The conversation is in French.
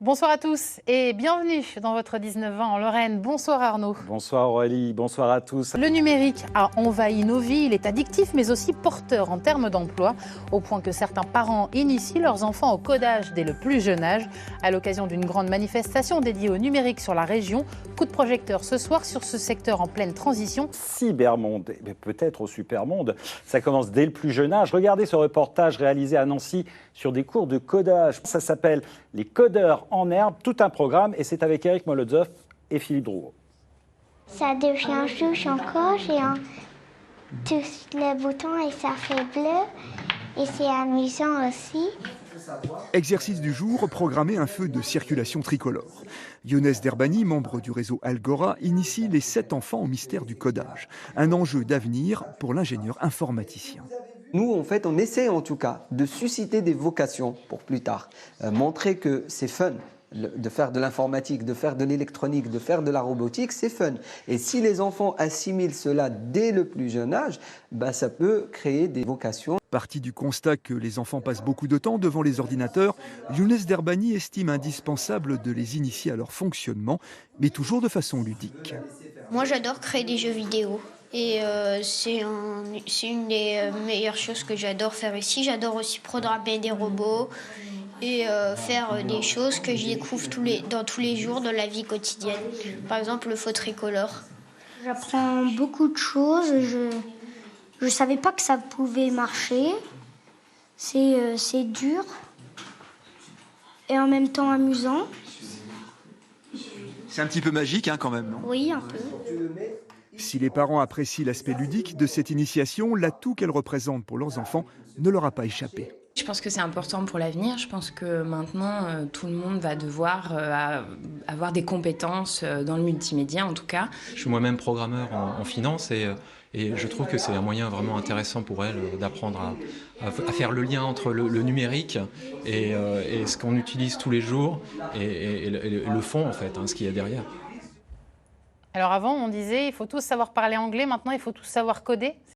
Bonsoir à tous et bienvenue dans votre 19-20 en Lorraine. Bonsoir Arnaud. Bonsoir Aurélie, bonsoir à tous. Le numérique a envahi nos vies, il est addictif mais aussi porteur en termes d'emploi, au point que certains parents initient leurs enfants au codage dès le plus jeune âge. À l'occasion d'une grande manifestation dédiée au numérique sur la région, coup de projecteur ce soir sur ce secteur en pleine transition. Cybermonde, peut-être au supermonde, ça commence dès le plus jeune âge. Regardez ce reportage réalisé à Nancy sur des cours de codage. Ça s'appelle Les codeurs en herbe, tout un programme, et c'est avec Eric Molodzoff et Philippe Drouot. Ça devient rouge encore, tous les boutons et ça fait bleu. Et c'est amusant aussi. Exercice du jour, programmer un feu de circulation tricolore. Younes Derbani, membre du réseau Algora, initie les 7 enfants au mystère du codage. Un enjeu d'avenir pour l'ingénieur informaticien. Nous, en fait, on essaie en tout cas de susciter des vocations pour plus tard. Montrer que c'est fun de faire de l'informatique, de faire de l'électronique, de faire de la robotique, c'est fun. Et si les enfants assimilent cela dès le plus jeune âge, ça peut créer des vocations. Parti du constat que les enfants passent beaucoup de temps devant les ordinateurs, Younes Derbani estime indispensable de les initier à leur fonctionnement, mais toujours de façon ludique. Moi, j'adore créer des jeux vidéo. Et c'est une des meilleures choses que j'adore faire ici. J'adore aussi programmer des robots et faire des choses que je découvre dans tous les jours de la vie quotidienne. Par exemple, le faux tricolore. J'apprends beaucoup de choses. Je savais pas que ça pouvait marcher. C'est dur et en même temps amusant. C'est un petit peu magique quand même, non ? Oui, un peu. Si les parents apprécient l'aspect ludique de cette initiation, l'atout qu'elle représente pour leurs enfants ne leur a pas échappé. Je pense que c'est important pour l'avenir. Je pense que maintenant, tout le monde va devoir avoir des compétences dans le multimédia, en tout cas. Je suis moi-même programmeur en finance et je trouve que c'est un moyen vraiment intéressant pour elles d'apprendre à faire le lien entre le numérique et ce qu'on utilise tous les jours et le fond, en fait, ce qu'il y a derrière. Alors avant, on disait il faut tous savoir parler anglais, maintenant il faut tous savoir coder.